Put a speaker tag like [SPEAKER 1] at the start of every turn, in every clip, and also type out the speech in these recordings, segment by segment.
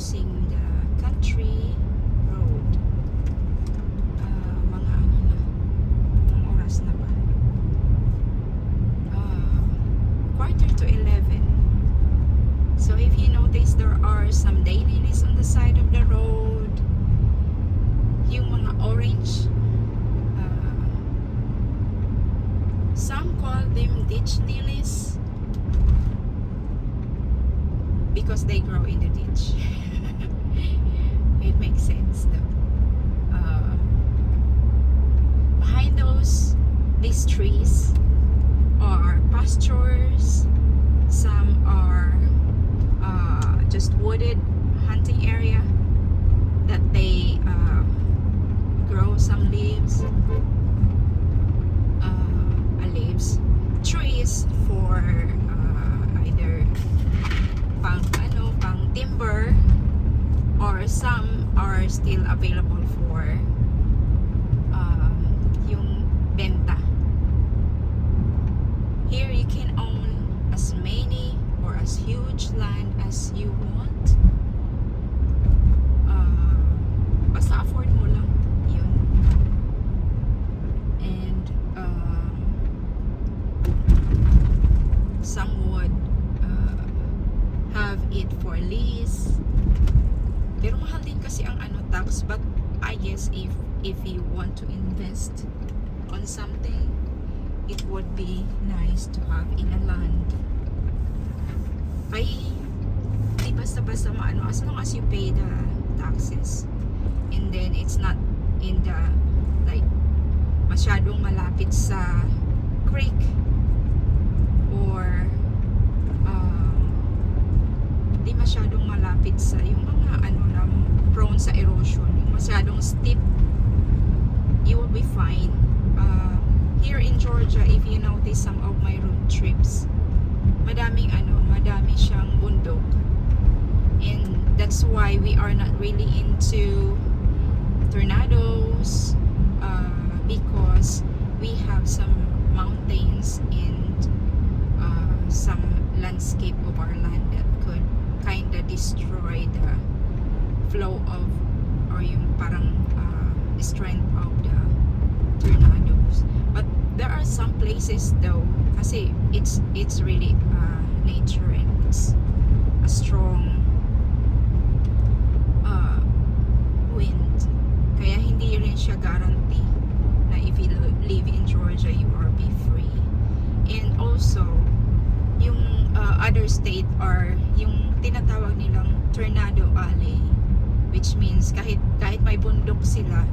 [SPEAKER 1] crossing the country road. Mga ano na, ang oras na ba? 11:15. So if you notice, there are some daylilies on the side of the road. Yung mga orange, some call them ditch lilies because they grow in the ditch. It makes sense though. Behind these trees are pastures. Some are just wooded hunting area that they grow some leaves, trees for either pang timber, or some are still available for yung benta. Here you can own as many or as huge land as you want. Basta afford mo lang yun. And some would have it for lease. Pero mahal din kasi ang tax, but I guess if you want to invest on something, it would be nice to have in a land. Ay, di basta-basta maano, as long as you pay the taxes, and then it's not in the like masyadong malapit sa creek, or di masyadong malapit sa yung mga na prone sa erosion, yung masyadong steep, you will be fine. Here in Georgia, if you notice some of my road trips, madami siyang bundok, and that's why we are not really into tornadoes, because we have some mountains and some landscape of our land that could kinda destroy the flow of, or yung parang strength of the tornadoes. But there are some places though, kasi it's really nature, and it's a strong wind, kaya hindi rin siya guarantee na if you live in Georgia you are be free. And also yung other state are yung tinatawag nilang tornado alley, which means kahit may bundok sila,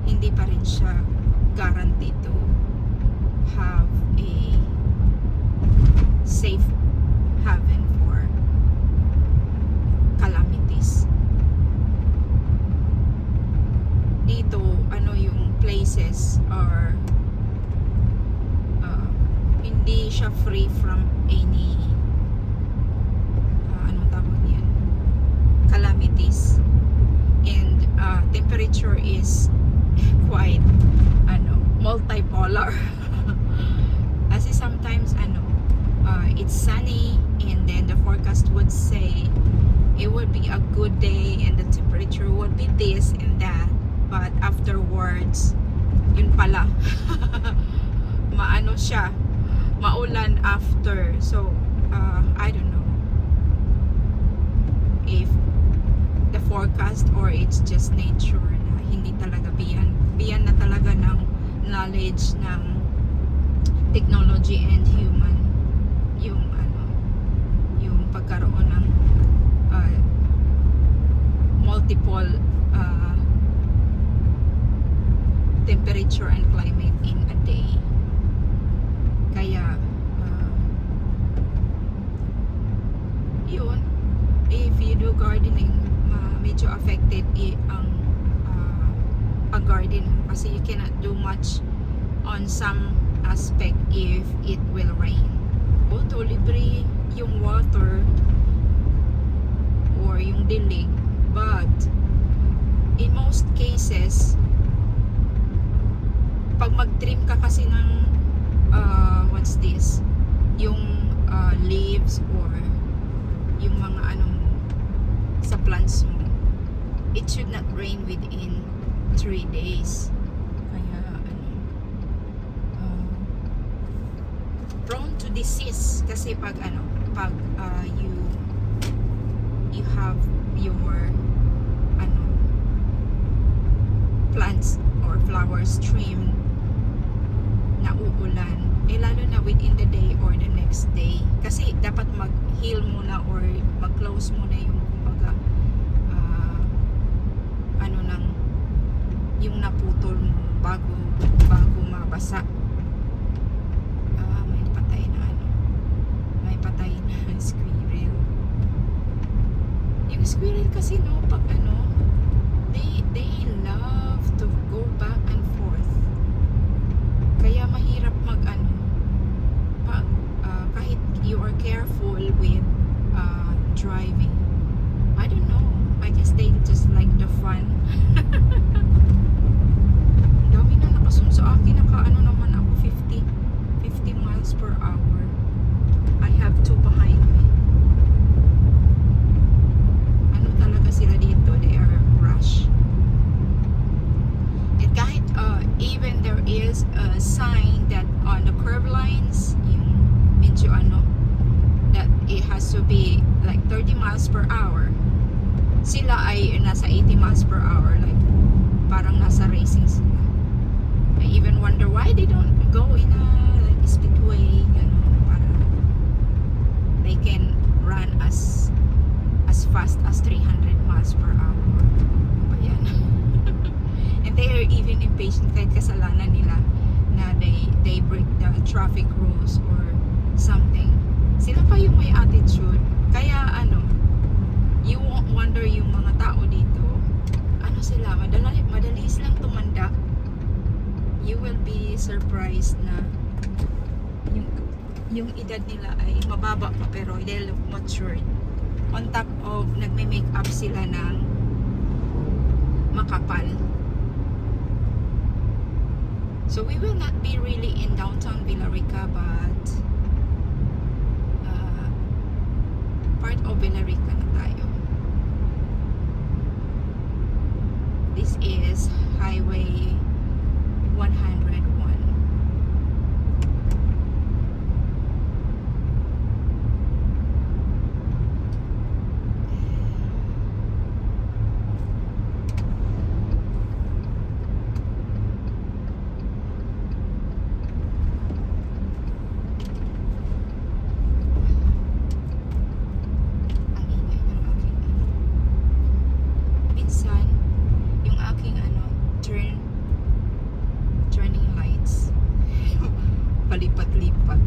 [SPEAKER 1] hindi pa rin siya guaranteed to have a safe haven for calamities. Dito, yung places are hindi siya free from any anong tawag niyan, calamities, and temperature is quite multipolar. Kasi sometimes it's sunny, and then the forecast would say it would be a good day and the temperature would be this and that, but afterwards yun pala siya, maulan after. So I don't know if the forecast or it's just nature na hindi talaga biyan na talaga ng knowledge ng technology and human yung pagkaroon ng multiple temperature and climate in a day. Kaya yun, if you do gardening, medyo affected ang pag-garden mo, kasi you cannot do much on some aspect if it will rain. Although libre yung water or yung dilig, but in most cases, pag mag-trim ka kasi ng what's this, yung leaves or yung mga sa plants mo, it should not rain within 3 days. Kaya prone to disease kasi pag you have your plants or flowers trimmed na uulan, lalo na within the day or the next day, kasi dapat mag-heal muna or mag-close muna yung kumbaga yung naputol mo bago mabasa. May patay na squirrel. Yung squirrel kasi pag they love to go back and forth. Kaya mahirap kahit you are careful with driving. I don't know. I guess they just like the fun. Dami na nakasun sa akin. Naman ako 50 miles per hour. I have 2 behind me. Talaga sila dito, they are rush. And kahit even there is a sign that on the curve lines, yung medyo that it has to be like 30 miles per hour, sila ay nasa 80 miles per hour, like parang nasa racing sila. I even wonder why they don't go in a like speedway, para they can run as fast as 300 miles per hour. Ayan. And they are even impatient kahit kasalanan nila na they break the traffic rules or something. Sila pa yung may attitude. Kaya you won't wonder yung mga tao dito. Sila, madali silang tumandak. You will be surprised na yung edad nila ay mababa pa pero they look matured. On top of nagme-make up sila ng makapal. So we will not be really in downtown Villarica, but part of Villarica na tayo. This is Highway 101. Palipat-lipat.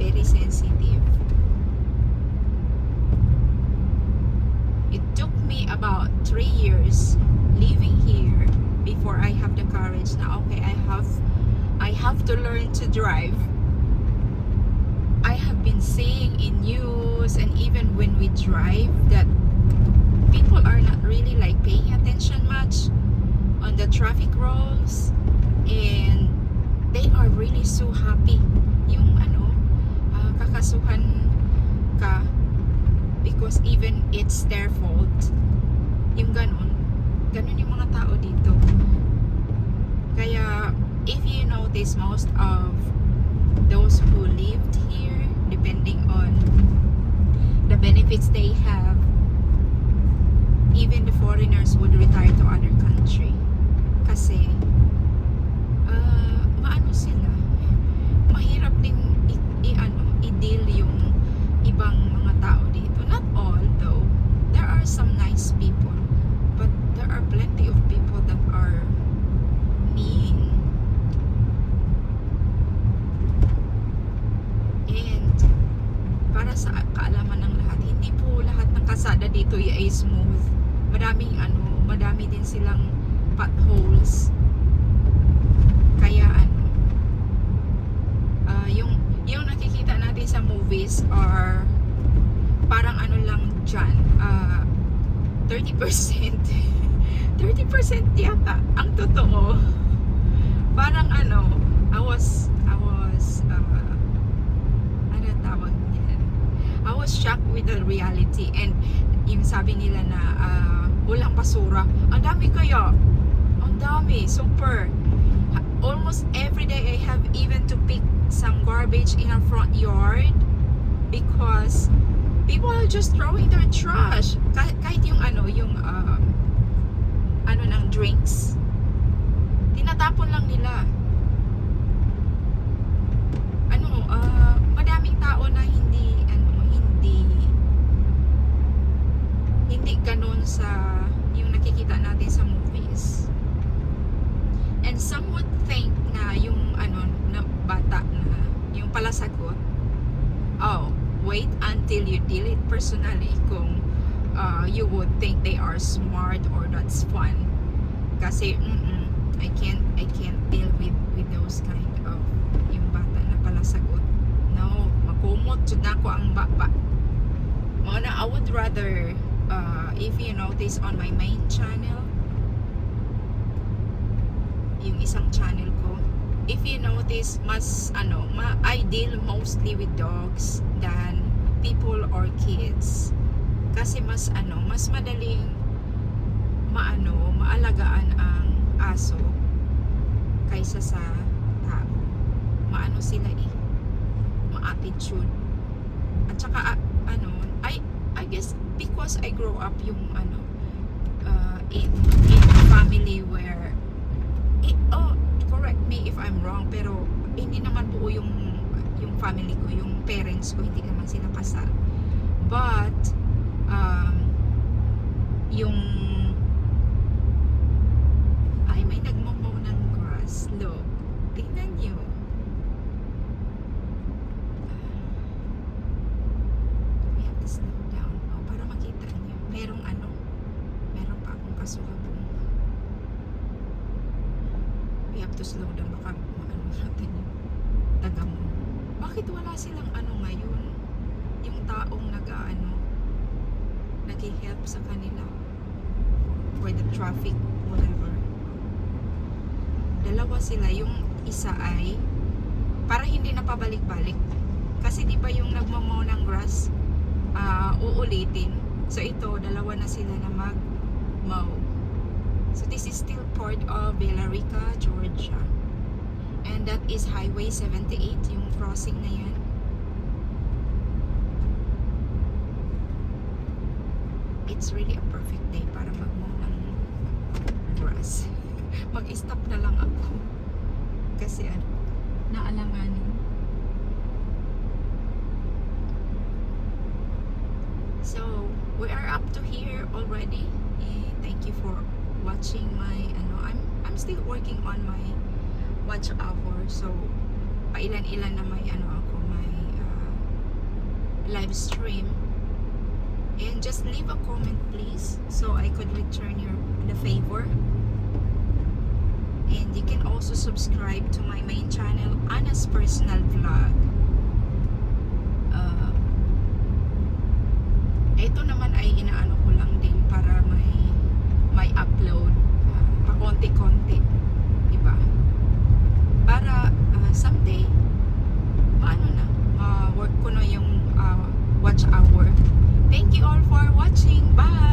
[SPEAKER 1] Very sensitive. It took me about 3 years living here before I have the courage na okay, I have to learn to drive. I have been seeing in news and even when we drive that people are not really like paying attention much on the traffic rules, and they are really so happy yung kakasuhan ka because even it's their fault, yung ganun yung mga tao dito. Kaya if you notice, most of those who lived here, depending on the benefits they have, even the foreigners would retire to other country kasi sila mahirap din i-deal yung ibang mga tao dito. Not all though, there are some nice people, but there are plenty of people that are mean. And para sa kaalaman ng lahat, hindi po lahat ng kalsada dito ay smooth. Madami din silang potholes. Kaya yung nakikita natin sa movies are parang lang dyan, 30% 30% yata ang totoo. Parang I was tawag niyan, I was shocked with the reality, and yung sabi nila na walang basura. Ang dami kaya. Ang dami. Super. Almost every day I have even to pick some garbage in our front yard because people are just throwing their trash. Kahit yung ng drinks, tinatapon lang nila. Madaming tao na hindi ganun sa yung nakikita natin sa movies. And some would think na yung na bata na yung pala sagot, oh, wait until you deal it personally kung you would think they are smart or that's fun. Kasi I can't deal with those kind of yung bata na pala sagot. No, makumot jud nako ang baba. Mao na I would rather if you notice on my main channel, yung isang channel ko, if you notice, mas I deal mostly with dogs than people or kids. Kasi mas madaling maalagaan ang aso kaysa sa tao. Sila ma-attitude. At saka I guess because I grow up yung in a family where correct me if I'm wrong, pero hindi naman buo yung family ko, yung parents ko hindi naman sila kasal, but yung may nagmamaw ng grass. Look, tingnan nyo. We have to slow down para makita nyo. Meron pa akong kasulabong. We have to slow down, baka natin yung tagamo. Bakit wala silang ngayon? Yung taong nag-help sa kanila for the traffic, whatever. Dalawa sila. Yung isa ay para hindi na pabalik-balik. Kasi di ba yung nagmamaw ng grass, uulitin. So ito, dalawa na sila na mag-mow. So this is still part of Bella Rica, Georgia. And that is Highway 78, yung crossing na yan. It's really a perfect day para mag-mow ng grass. Mag-stop na lang ako. Kasi naalanganin. So, we are up to here already. Thank you for watching my I'm still working on my watch hour, so pailan-ilan na may my live stream, and just leave a comment please so I could return the favor. And you can also subscribe to my main channel, Anna's Personal Vlog. Ito naman ay inaano ko lang din para may upload pa konti-konti, diba? Para someday ma-work ko na yung watch hour. Thank you all for watching. Bye!